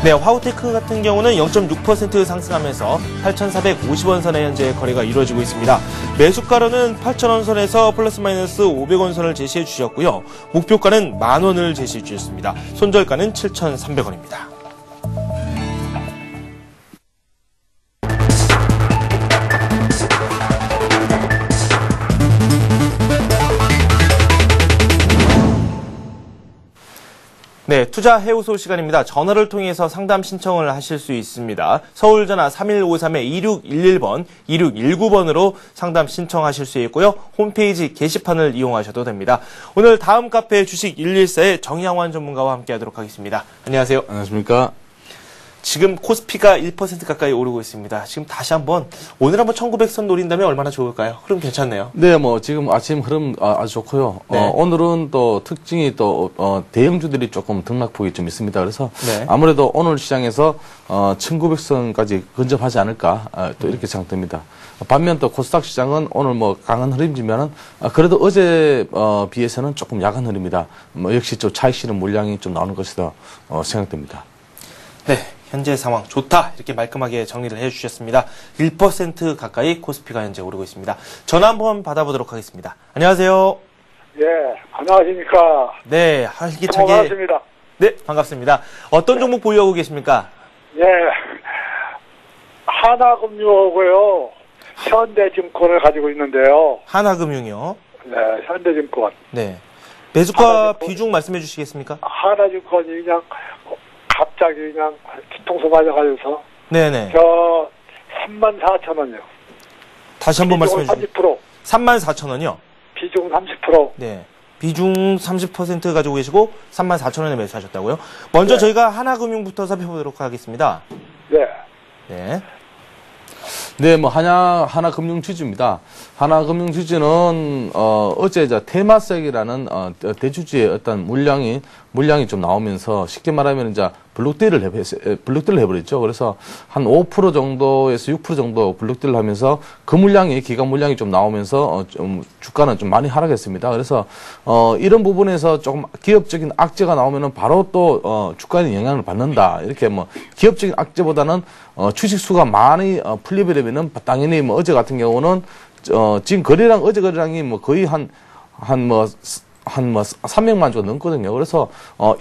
네, 화우테크 같은 경우는 0.6% 상승하면서 8,450원 선에 현재 거래가 이루어지고 있습니다. 매수가로는 8,000원 선에서 플러스 마이너스 500원 선을 제시해 주셨고요. 목표가는 만원을 제시해 주셨습니다. 손절가는 7,300원입니다. 네, 투자 해우소 시간입니다. 전화를 통해서 상담 신청을 하실 수 있습니다. 서울전화 3153-2611번, 2619번으로 상담 신청하실 수 있고요. 홈페이지 게시판을 이용하셔도 됩니다. 오늘 다음 카페 주식 114의 정양환 전문가와 함께하도록 하겠습니다. 안녕하세요. 안녕하십니까. 지금 코스피가 1% 가까이 오르고 있습니다. 지금 다시 오늘 한번 1900선 노린다면 얼마나 좋을까요? 흐름 괜찮네요. 네, 뭐 지금 아침 흐름 아주 좋고요. 네. 오늘은 또 특징이 또 대형주들이 조금 등락폭이 좀 있습니다. 그래서 네. 아무래도 오늘 시장에서 1900선까지 근접하지 않을까 또 이렇게 생각됩니다. 반면 또 코스닥 시장은 오늘 뭐 강한 흐름이지만은 그래도 어제 비해서는 조금 약한 흐름입니다. 뭐 역시 좀 차익 실현 물량이 좀 나오는 것이다 생각됩니다. 네, 현재 상황 좋다 이렇게 말끔하게 정리를 해주셨습니다. 1% 가까이 코스피가 현재 오르고 있습니다. 전화 한번 받아보도록 하겠습니다. 안녕하세요. 예, 안녕하십니까. 네, 활기차게. 반갑습니다. 네, 반갑습니다. 어떤 종목 보유하고 계십니까? 예, 하나금융하고요, 현대증권을 가지고 있는데요. 하나금융이요. 네, 현대증권. 네. 매수가 하나증권. 비중 말씀해 주시겠습니까? 하나증권이 그냥 갑자기 그냥 뒤통수 맞아가지고서 네네. 저 34,000원이요. 다시 한번 말씀해 주시죠. 30%. 34,000원이요? 비중 30%. 네. 비중 30% 가지고 계시고 34,000원에 매수하셨다고요? 먼저 네. 저희가 하나금융부터 살펴보도록 하겠습니다. 네. 네. 네, 뭐 하나금융지주입니다. 하나금융지주는 어제 테마색이라는 대주주의 어떤 물량이 좀 나오면서 쉽게 말하면 이제 블록딜을 해버렸죠. 그래서 한 5% 정도에서 6% 정도 블록딜을 하면서 그 물량이, 기간 물량이 좀 나오면서 좀 주가는 좀 많이 하락했습니다. 그래서 이런 부분에서 조금 기업적인 악재가 나오면은 바로 또 주가에 영향을 받는다. 이렇게 뭐 기업적인 악재보다는 주식 수가 많이 풀려버리면은 당연히 뭐 어제 같은 경우는 지금 거래량, 어제 거래량이 뭐 거의 한 300만 주 넘거든요. 그래서,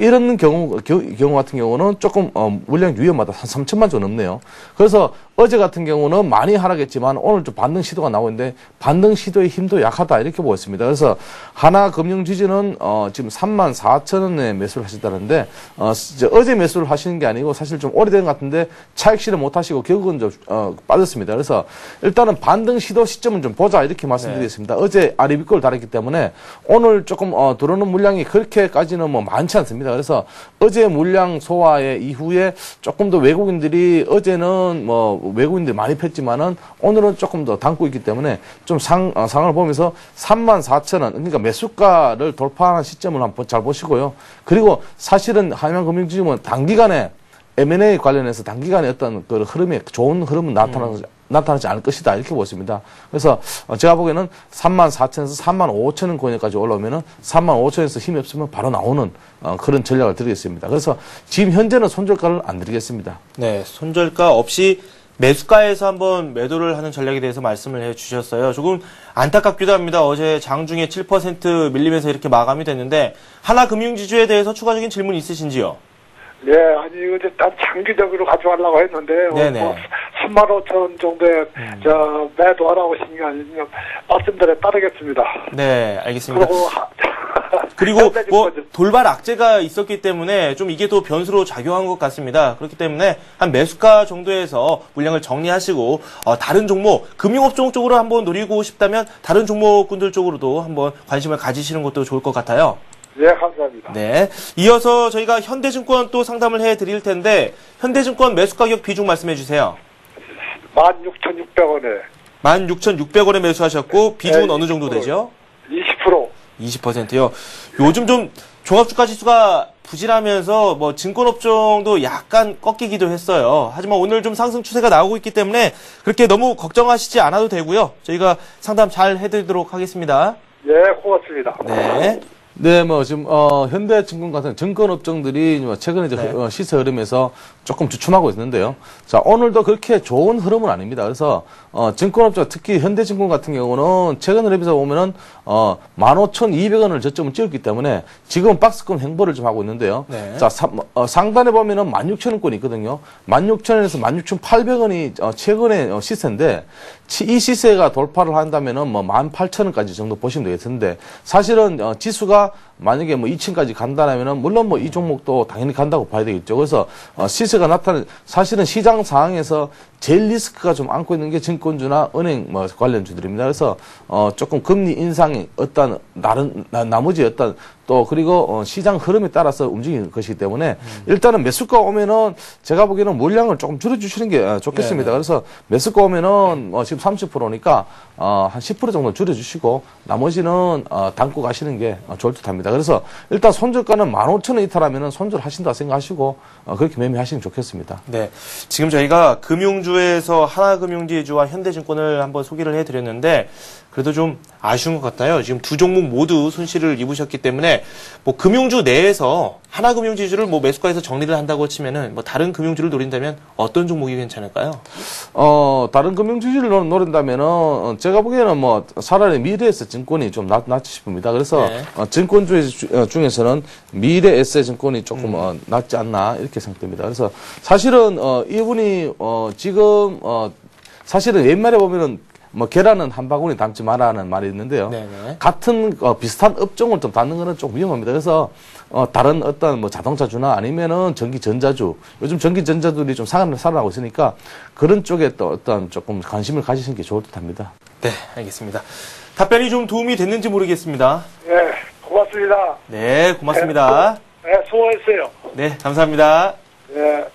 이런 경우 같은 경우는 조금, 물량 위험하다. 한 3천만 주 넘네요. 그래서 어제 같은 경우는 많이 하락했지만 오늘 좀 반등 시도가 나오고 있는데 반등 시도의 힘도 약하다. 이렇게 보였습니다. 그래서 하나금융지주는, 지금 34,000원에 매수를 하셨다는데, 어제 매수를 하시는 게 아니고 사실 좀 오래된 것 같은데 차익 실현 못 하시고 결국은 좀, 빠졌습니다. 그래서 일단은 반등 시도 시점은 좀 보자. 이렇게 말씀드리겠습니다. 네. 어제 아리비콜을 달았기 때문에 오늘 조금 들어오는 물량이 그렇게까지는 뭐 많지 않습니다. 그래서 어제 물량 소화의 이후에 조금 더 외국인들이 어제는 뭐 외국인들이 많이 폈지만은 오늘은 조금 더 담고 있기 때문에 좀 상황을 보면서 34,000원, 그러니까 매수가를 돌파하는 시점을 한번 잘 보시고요. 그리고 사실은 한양금융지주는 단기간에 M&A 관련해서 단기간에 어떤 그 흐름이, 좋은 흐름은 나타나지 않을 것이다. 이렇게 보십니다. 그래서 제가 보기에는 34,000에서 35,000원 권역까지 올라오면은 35,000에서 힘이 없으면 바로 나오는 그런 전략을 드리겠습니다. 그래서 지금 현재는 손절가를 안 드리겠습니다. 네, 손절가 없이 매수가에서 한번 매도를 하는 전략에 대해서 말씀을 해 주셨어요. 조금 안타깝기도 합니다. 어제 장중에 7% 밀리면서 이렇게 마감이 됐는데 하나금융지주에 대해서 추가적인 질문 있으신지요? 네, 아니, 이거 딱 장기적으로 가져가려고 했는데, 네네. 뭐 35,000원 정도에, 매도하라고 하신 게 아니면, 말씀대로 따르겠습니다. 네, 알겠습니다. 그리고 뭐 돌발 악재가 있었기 때문에 좀 이게 또 변수로 작용한 것 같습니다. 그렇기 때문에 한 매수가 정도에서 물량을 정리하시고 다른 종목, 금융업종 쪽으로 한번 노리고 싶다면 다른 종목군들 쪽으로도 한번 관심을 가지시는 것도 좋을 것 같아요. 네, 감사합니다. 네. 이어서 저희가 현대증권 또 상담을 해드릴 텐데 현대증권 매수가격 비중 말씀해 주세요. 16,600원에. 16,600원에 매수하셨고 비중은 네, 어느 정도 되죠? 20%. 20%요. 요즘 좀 종합주가 지수가 부진하면서 뭐 증권업종도 약간 꺾이기도 했어요. 하지만 오늘 좀 상승 추세가 나오고 있기 때문에 그렇게 너무 걱정하시지 않아도 되고요. 저희가 상담 잘 해드리도록 하겠습니다. 네, 고맙습니다. 네. 네, 뭐 지금 현대증권 같은 증권업종들이 최근에 이제 시세 흐름에서 조금 주춤하고 있는데요. 자, 오늘도 그렇게 좋은 흐름은 아닙니다. 그래서 증권업종, 특히 현대증권 같은 경우는 최근 흐름에서 보면은 15,200원을 저점을 찍었기 때문에 지금은 박스권 횡보를 좀 하고 있는데요. 네. 자, 상단에 보면은 16,000원권이 있거든요. 16,000원에서 16,800원이 최근의 시세인데 이 시세가 돌파를 한다면은 뭐 18,000원까지 정도 보시면 되겠는데 사실은 지수가 만약에 뭐 2층까지 간다라면은 물론 뭐 이 종목도 당연히 간다고 봐야 되겠죠. 그래서 시세가 나타나는 사실은 시장 상황에서 제일 리스크가 좀 안고 있는 게 증권주나 은행 뭐 관련주들입니다. 그래서 조금 금리 인상이 어떤 나머지 어떤 또 그리고 시장 흐름에 따라서 움직이는 것이기 때문에 일단은 매수가 오면은 제가 보기에는 물량을 조금 줄여주시는 게 좋겠습니다. 네네. 그래서 매수가 오면은 지금 30%니까 한 10% 정도 줄여주시고 나머지는 담고 가시는 게 좋을 듯합니다. 그래서 일단 손절가는 15,000원 이탈하면은 손절하신다 생각하시고 그렇게 매매하시면 좋겠습니다. 네. 지금 저희가 금융주에서 하나금융지주와 현대증권을 한번 소개를 해드렸는데 그래도 좀 아쉬운 것 같아요. 지금 두 종목 모두 손실을 입으셨기 때문에 뭐 금융주 내에서 하나금융지주를 뭐 매수가에서 정리를 한다고 치면은 뭐 다른 금융주를 노린다면 어떤 종목이 괜찮을까요? 다른 금융주주를 노린다면은 제가 보기에는 뭐 차라리 미래에셋증권이 좀 낫지 싶습니다. 그래서 네. 증권주 중에서는 미래에셋증권이 조금 낫지 않나 이렇게 생각됩니다. 그래서 사실은 이분이 지금 사실은 옛말에 보면은 뭐 계란은 한 바구니 담지 마라는 말이 있는데요. 네네. 같은 비슷한 업종을 좀 담는 거는 좀 위험합니다. 그래서 다른 어떤 뭐 자동차주나 아니면은 전기전자주, 요즘 전기전자들이 좀 살아나고 있으니까 그런 쪽에 또 어떤 조금 관심을 가지시는 게 좋을 듯합니다. 네, 알겠습니다. 답변이 좀 도움이 됐는지 모르겠습니다. 네, 고맙습니다. 네, 고맙습니다. 네, 수고했어요. 네, 감사합니다. 네.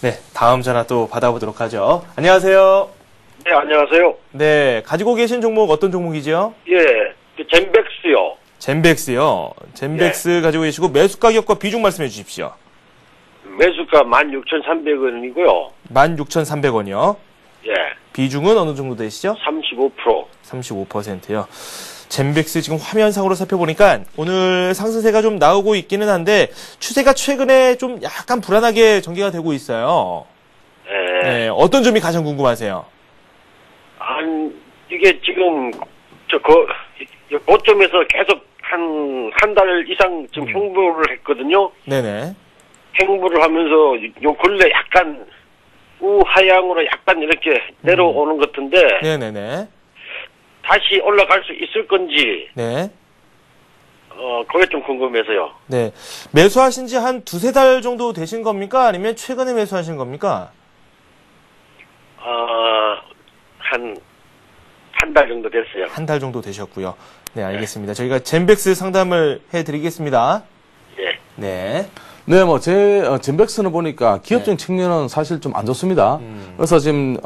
네, 다음 전화 또 받아보도록 하죠. 안녕하세요. 네, 안녕하세요. 네, 가지고 계신 종목 어떤 종목이죠? 예, 젠백스요. 젠백스요. 젠백스 가지고 계시고 매수 가격과 비중 말씀해 주십시오. 매수가 16,300원이고요. 16,300원이요. 예. 비중은 어느 정도 되시죠? 35%. 35%요. 젠백스 지금 화면상으로 살펴보니까 오늘 상승세가 좀 나오고 있기는 한데 추세가 최근에 좀 약간 불안하게 전개가 되고 있어요. 예. 네, 어떤 점이 가장 궁금하세요? 이게 지금, 고점에서 계속 한 달 이상 지금 횡보를 했거든요. 네네. 횡보를 하면서 요 근래 약간 우하향으로 약간 이렇게 내려오는 것 같은데, 네네네. 다시 올라갈 수 있을 건지, 네. 그게 좀 궁금해서요. 네. 매수하신 지 한 두세 달 정도 되신 겁니까? 아니면 최근에 매수하신 겁니까? 한 달 정도 됐어요. 한 달 정도 되셨고요. 네, 알겠습니다. 저희가 젠백스 상담을 해드리겠습니다. 예. 네. 네, 젠백스는 보니까 기업적인 측면은 사실 좀 안 좋습니다. 그래서 지금,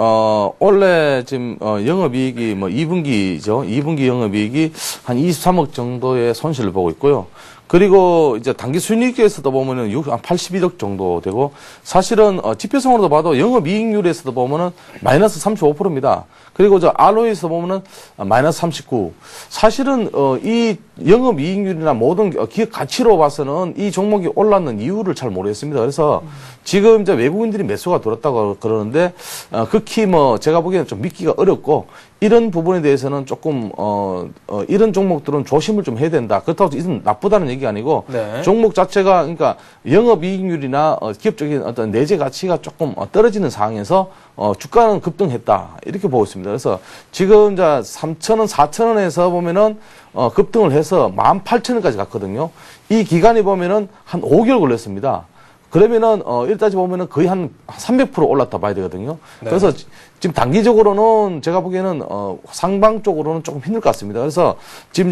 원래 지금, 영업이익이 2분기죠. 2분기 영업이익이 한 23억 정도의 손실을 보고 있고요. 그리고 이제 단기 순이익에서도 보면은 한 81억 정도 되고, 사실은, 지표상으로도 봐도 영업이익률에서도 보면은 마이너스 35%입니다. 그리고 ROE에서 보면은 마이너스 39. 사실은, 이 영업이익률이나 모든 기업 가치로 봐서는 이 종목이 올랐는 이유를 잘 모르겠습니다. 그래서 지금 이제 외국인들이 매수가 들었다고 그러는데, 극히 제가 보기에는 좀 믿기가 어렵고, 이런 부분에 대해서는 조금, 이런 종목들은 조심을 좀 해야 된다. 그렇다고 이건 나쁘다는 얘기가 아니고, 네. 종목 자체가, 그러니까 영업이익률이나 기업적인 어떤 내재 가치가 조금 떨어지는 상황에서, 주가는 급등했다. 이렇게 보고 있습니다. 그래서 지금 이제 3,000원, 4,000원에서 보면은, 급등을 해서 18,000원까지 갔거든요. 이 기간이 보면은 한 5개월 걸렸습니다. 그러면은, 일단지 보면은 거의 한 300% 올랐다 봐야 되거든요. 네. 그래서 지금 단기적으로는 제가 보기에는, 상방 쪽으로는 조금 힘들 것 같습니다. 그래서 지금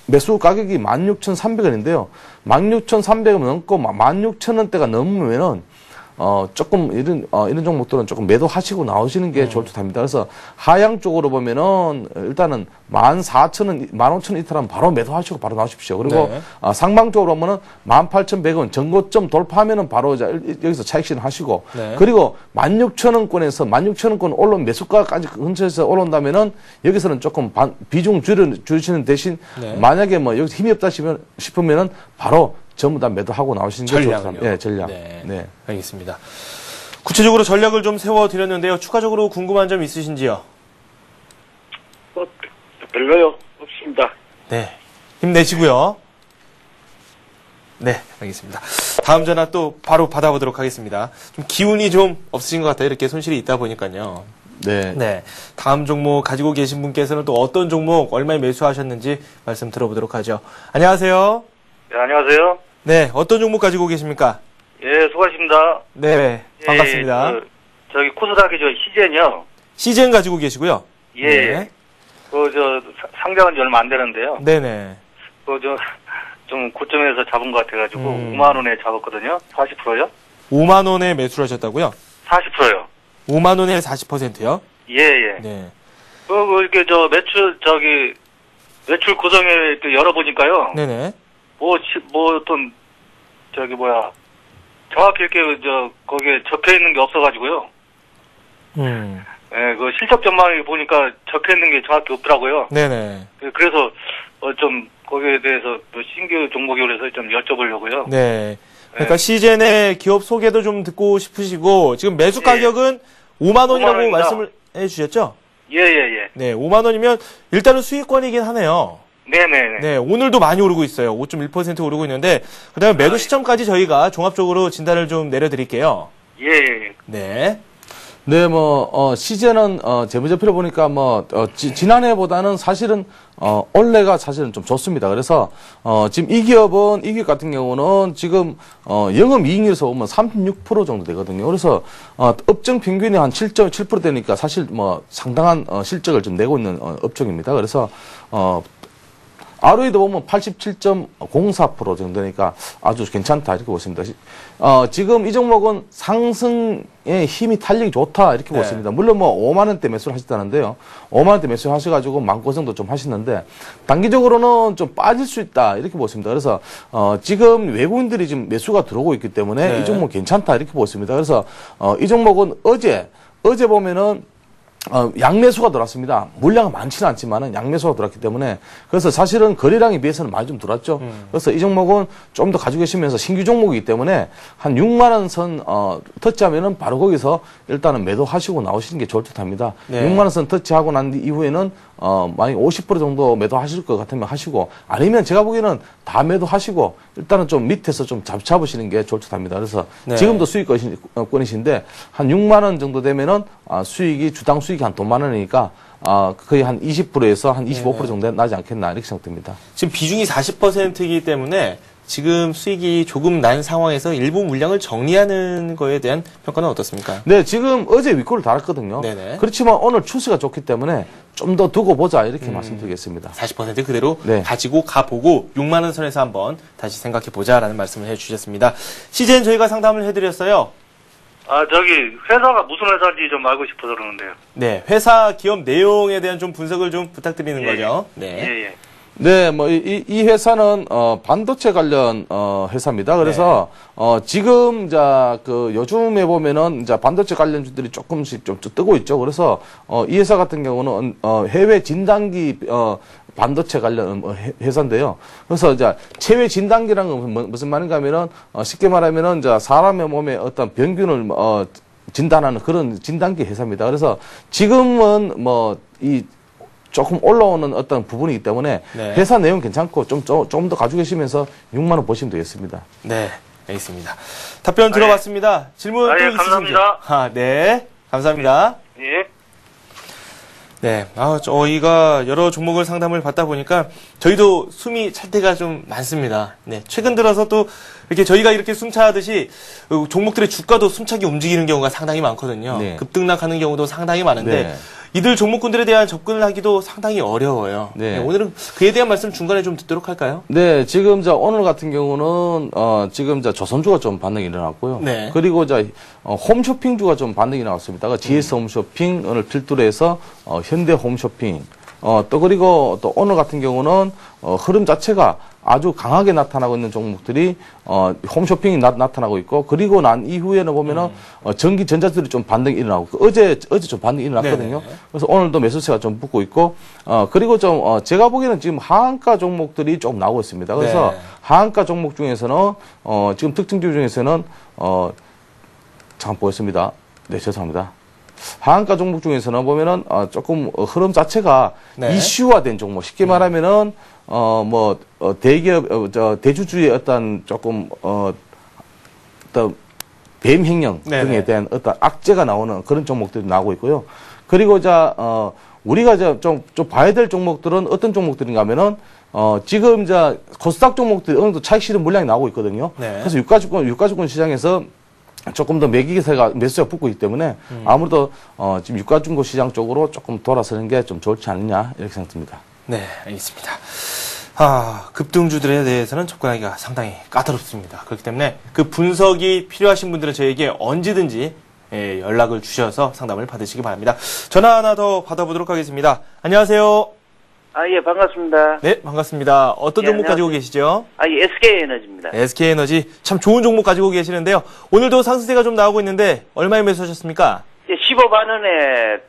매수 가격이 16,300원인데요. 16,300원 넘고 16,000원대가 넘으면은, 조금 이런 종목들은 조금 매도하시고 나오시는 게 좋을 듯 합니다. 그래서 하향 쪽으로 보면은 일단은 14,000원, 15,000원 이탈하면 바로 매도하시고 바로 나오십시오. 그리고 네. 상방 쪽으로 보면은 18,100원 전고점 돌파하면은 바로 이제 여기서 차익 실현하시고 네. 그리고 16,000원권에서 16,000원권 올라온 매수가까지 근처에서 올라온다면은 여기서는 조금 비중 줄이시는 대신 네. 만약에 여기서 힘이 없다 싶으면은 바로 전부 다 매도하고 나오시는 게 좋을 것 전략을요? 같습니다. 예, 전략. 네. 네. 알겠습니다. 구체적으로 전략을 좀 세워드렸는데요. 추가적으로 궁금한 점 있으신지요? 별로요. 없습니다. 네. 힘내시고요. 네, 알겠습니다. 다음 전화 또 바로 받아보도록 하겠습니다. 좀 기운이 좀 없으신 것 같아요. 이렇게 손실이 있다 보니까요. 네. 네. 다음 종목 가지고 계신 분께서는 또 어떤 종목 얼마에 매수하셨는지 말씀 들어보도록 하죠. 안녕하세요. 네, 안녕하세요. 네, 어떤 종목 가지고 계십니까? 예, 수고하십니다. 네, 반갑습니다. 예, 저기 코스닥이 시젠이요. 시젠 가지고 계시고요. 예. 네. 상장한 지 얼마 안 되는데요. 네네. 좀 고점에서 잡은 것 같아가지고 5만 원에 잡았거든요. 40%요? 5만 원에 매수를 하셨다고요? 40%요. 5만 원에 40%요? 예, 예. 네. 이렇게 매출 구성에 또 열어보니까요. 네네. 정확히 이렇게 거기에 적혀 있는 게 없어가지고요. 예, 그 실적 전망에 보니까 적혀 있는 게 정확히 없더라고요. 네네. 그래서 좀 거기에 대해서 또 신규 종목이 그래서 좀 여쭤보려고요. 네. 그러니까 시젠의 기업 소개도 좀 듣고 싶으시고 지금 매수 가격은 5만 원이라고 5만 원입니다. 말씀을 해주셨죠? 예, 예, 예. 네, 5만 원이면 일단은 수익권이긴 하네요. 네네네. 네, 오늘도 많이 오르고 있어요. 5.1% 오르고 있는데 그다음에 매도 시점까지 저희가 종합적으로 진단을 좀 내려드릴게요. 예, 예. 네. 네, 시즌은, 재무제표를 보니까 지난해보다는 사실은, 올해가 사실은 좀 좋습니다. 그래서, 지금 이 기업 같은 경우는 지금, 영업이익률에서 보면 36% 정도 되거든요. 그래서, 업종 평균이 한 7.7% 되니까 사실 상당한 실적을 좀 내고 있는 업종입니다. 그래서, ROE도 보면 87.04% 정도니까 아주 괜찮다 이렇게 보십니다. 지금 이 종목은 상승의 힘이 탄력이 좋다 이렇게 네. 보십니다. 물론 뭐 5만 원대 매수를 하셨다는데요. 5만 원대 매수 하셔가지고 마음고생도 좀 하시는데 단기적으로는 좀 빠질 수 있다 이렇게 보십니다. 그래서 지금 외국인들이 지금 매수가 들어오고 있기 때문에 네. 이 종목 괜찮다 이렇게 보십니다. 그래서 이 종목은 어제 보면은 양매수가 들어왔습니다. 물량은 많지는 않지만은 양매수가 들어왔기 때문에 그래서 사실은 거래량에 비해서는 많이 좀 들어왔죠. 그래서 이 종목은 좀 더 가지고 계시면서 신규 종목이기 때문에 한 6만 원 선 터치하면은 바로 거기서 일단은 매도하시고 나오시는 게 좋을 듯합니다. 네. 6만 원 선 터치하고 난 이후에는 만약 50% 정도 매도하실 것 같으면 하시고 아니면 제가 보기에는 다 매도하시고 일단은 좀 밑에서 좀 잡으시는 게 좋을 듯합니다. 그래서 네. 지금도 수익권이신데 한 6만 원 정도 되면은 수익이 주당 수익이 한 돈 만 원이니까 거의 한 20%에서 한 25% 정도 나지 않겠나 이렇게 생각됩니다. 지금 비중이 40%이기 때문에 지금 수익이 조금 난 상황에서 일부 물량을 정리하는 거에 대한 평가는 어떻습니까? 네, 지금 어제 윗골을 달았거든요. 네네. 그렇지만 오늘 추세가 좋기 때문에 좀 더 두고 보자 이렇게 말씀드리겠습니다. 40% 그대로 네. 가지고 가보고 6만 원 선에서 한번 다시 생각해 보자라는 말씀을 해주셨습니다. CJ는 저희가 상담을 해드렸어요. 저기 회사가 무슨 회사인지 좀 알고 싶어서 그러는데요. 네, 회사 기업 내용에 대한 좀 분석을 좀 부탁드리는 예, 거죠. 예. 네. 예. 네, 뭐, 이 회사는, 반도체 관련, 회사입니다. 그래서, 지금, 요즘에 보면은, 반도체 관련주들이 조금씩 좀 뜨고 있죠. 그래서, 이 회사 같은 경우는, 해외 진단기, 반도체 관련 회사인데요. 그래서, 체외 진단기라는 건 무슨 말인가 하면은, 쉽게 말하면은, 사람의 몸에 어떤 병균을, 진단하는 그런 진단기 회사입니다. 그래서, 지금은 조금 올라오는 어떤 부분이기 때문에 네. 회사 내용 괜찮고 좀 더 가지고 계시면서 6만 원 보시면 되겠습니다. 네, 알겠습니다. 답변 들어봤습니다. 질문 또 예, 있으신지? 감사합니다. 네, 감사합니다. 예. 네, 저희가 여러 종목을 상담을 받다 보니까 저희도 숨이 찰 때가 좀 많습니다. 네, 최근 들어서 또 이렇게 저희가 이렇게 숨차듯이 종목들의 주가도 숨차게 움직이는 경우가 상당히 많거든요. 네. 급등락하는 경우도 상당히 많은데 네. 이들 종목군들에 대한 접근을 하기도 상당히 어려워요. 네. 네, 오늘은 그에 대한 말씀 중간에 좀 듣도록 할까요? 네, 지금 오늘 같은 경우는 지금 조선주가 좀 반등이 일어났고요. 네. 그리고 홈쇼핑주가 좀 반등이 나왔습니다. GS 홈쇼핑을 필두로 해서 현대 홈쇼핑 또 그리고 또 오늘 같은 경우는 흐름 자체가 아주 강하게 나타나고 있는 종목들이 홈쇼핑이 나타나고 있고 그리고 난 이후에는 보면은 전기 전자들이 좀 반등이 일어나고 어제 좀 반등이 일어났거든요. 네네. 그래서 오늘도 매수세가 좀 붙고 있고 그리고 좀 제가 보기에는 지금 하한가 종목들이 좀 나오고 있습니다. 그래서 네. 하한가 종목 중에서는 지금 특징주 중에서는 잠깐 보겠습니다. 네, 죄송합니다. 하한가 종목 중에서는 보면은 조금 흐름 자체가 네. 이슈화된 종목 쉽게 말하면은 대기업 대주주의 어떤 조금 어떤 배임 행령 네네. 등에 대한 어떤 악재가 나오는 그런 종목들이 나오고 있고요. 그리고 우리가 좀 봐야 될 종목들은 어떤 종목들인가 하면은 지금 코스닥 종목들이 어느 정도 차익 실현 물량이 나오고 있거든요. 네. 그래서 유가증권 시장에서 조금 더 매수세가 붙고 있기 때문에 아무래도 지금 유가중고 시장 쪽으로 조금 돌아서는 게 좀 좋지 않느냐 이렇게 생각됩니다. 네, 알겠습니다. 급등주들에 대해서는 접근하기가 상당히 까다롭습니다. 그렇기 때문에 그 분석이 필요하신 분들은 저에게 언제든지 연락을 주셔서 상담을 받으시기 바랍니다. 전화 하나 더 받아보도록 하겠습니다. 안녕하세요. 예, 반갑습니다. 네, 반갑습니다. 어떤 종목 안녕하세요. 가지고 계시죠? SK에너지입니다. SK에너지 참 좋은 종목 가지고 계시는데요. 오늘도 상승세가 좀 나오고 있는데 얼마에 매수하셨습니까? 15만 원에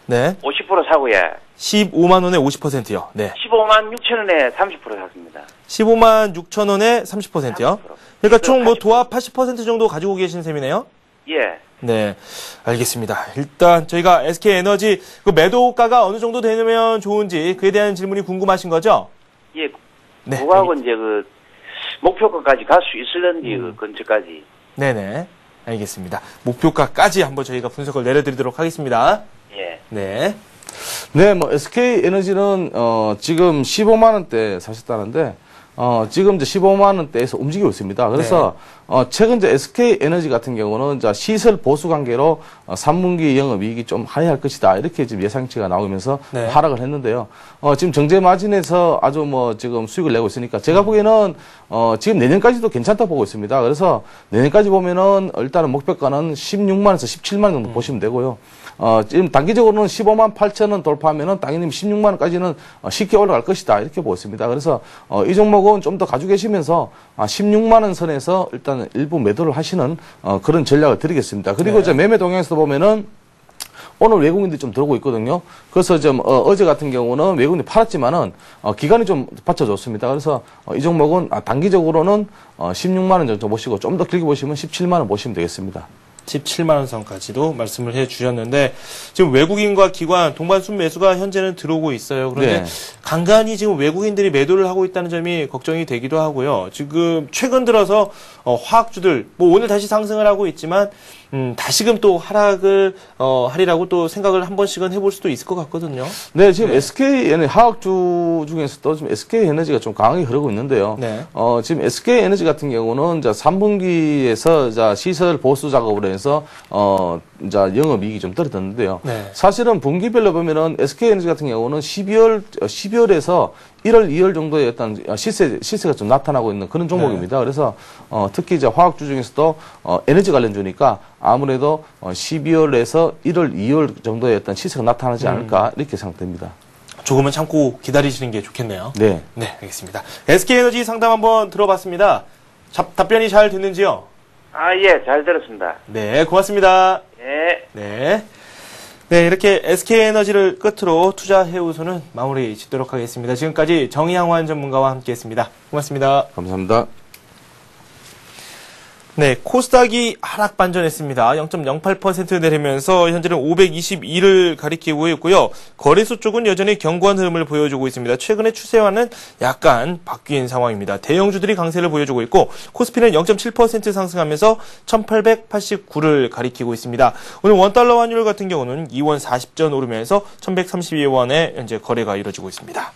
네, 50% 사고요. 15만 원에 50%요. 네, 15만 6천 원에 30% 샀습니다. 15만 6천 원에 30%요. 30%. 그러니까 총 도합 80% 정도 가지고 계신 셈이네요. 예. 네, 알겠습니다. 일단 저희가 SK에너지 그 매도가가 어느 정도 되면 좋은지 그에 대한 질문이 궁금하신 거죠? 예. 네. 그거하고 이제 목표가까지 갈 수 있을런지 그 근처까지. 네네, 알겠습니다. 목표가까지 한번 저희가 분석을 내려드리도록 하겠습니다. 예. 네. 네, SK에너지는 지금 15만 원대 사셨다는데 지금 이제 15만 원대에서 움직이고 있습니다. 그래서 최근 이제 SK 에너지 같은 경우는 이제 시설 보수 관계로 3분기 영업이익이 좀 하회할 것이다. 이렇게 지금 예상치가 나오면서 네. 하락을 했는데요. 지금 정제 마진에서 아주 뭐 지금 수익을 내고 있으니까 제가 보기에는 지금 내년까지도 괜찮다 보고 있습니다. 그래서 내년까지 보면은 일단은 목표가는 16만에서 17만 원 정도 보시면 되고요. 지금 단기적으로는 15만 8천 원 돌파하면은 당연히 16만 원까지는 쉽게 올라갈 것이다. 이렇게 보고 있습니다. 그래서 이 종목은 좀 더 가지고 계시면서 16만 원 선에서 일단 일부 매도를 하시는 그런 전략을 드리겠습니다. 그리고 이제 매매 동향에서 보면은 오늘 외국인들이 좀 들어오고 있거든요. 그래서 좀 어제 같은 경우는 외국인이 팔았지만은 기간이 좀 받쳐줬습니다. 그래서 이 종목은 단기적으로는 16만 원 정도 보시고 좀 더 길게 보시면 17만 원 보시면 되겠습니다. 17만 원 선까지도 말씀을 해주셨는데 지금 외국인과 기관 동반순 매수가 현재는 들어오고 있어요. 그런데 네. 간간히 지금 외국인들이 매도를 하고 있다는 점이 걱정이 되기도 하고요. 지금 최근 들어서 화학주들 뭐 오늘 다시 상승을 하고 있지만 다시금 또 하락을 하리라고 또 생각을 한 번씩은 해볼 수도 있을 것 같거든요. 네, 지금 SK 에너지 화학주 중에서도 지금 SK 에너지가 좀 강하게 흐르고 있는데요. 네. 지금 SK 에너지 같은 경우는 이제 3분기에서 이제 시설 보수 작업을 해서 이제 영업이익이 좀 떨어졌는데요. 네. 사실은 분기별로 보면은 SK 에너지 같은 경우는 12월에서 1월, 2월 정도의 어떤 시세가 좀 나타나고 있는 그런 종목입니다. 그래서 특히 이제 화학주 중에서도 에너지 관련주니까 아무래도 12월에서 1월, 2월 정도의 어떤 시세가 나타나지 않을까 이렇게 생각됩니다. 조금은 참고 기다리시는 게 좋겠네요. 네. 네, 알겠습니다. SK에너지 상담 한번 들어봤습니다. 답변이 잘 됐는지요? 예, 잘 들었습니다. 네, 고맙습니다. 예. 네. 네, 이렇게 SK에너지를 끝으로 투자 해우소는 마무리 짓도록 하겠습니다. 지금까지 정의양환 전문가와 함께했습니다. 고맙습니다. 감사합니다. 네, 코스닥이 하락 반전했습니다. 0.08% 내리면서 현재는 522를 가리키고 있고요. 거래소 쪽은 여전히 견고한 흐름을 보여주고 있습니다. 최근의 추세와는 약간 바뀐 상황입니다. 대형주들이 강세를 보여주고 있고 코스피는 0.7% 상승하면서 1889를 가리키고 있습니다. 오늘 원달러 환율 같은 경우는 2원 40전 오르면서 1132원에 현재 거래가 이루어지고 있습니다.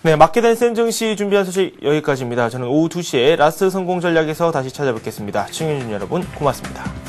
네, 맞게 된 센증시 준비한 소식 여기까지입니다. 저는 오후 2시에 라스트 성공 전략에서 다시 찾아뵙겠습니다. 시청해주신 여러분 고맙습니다.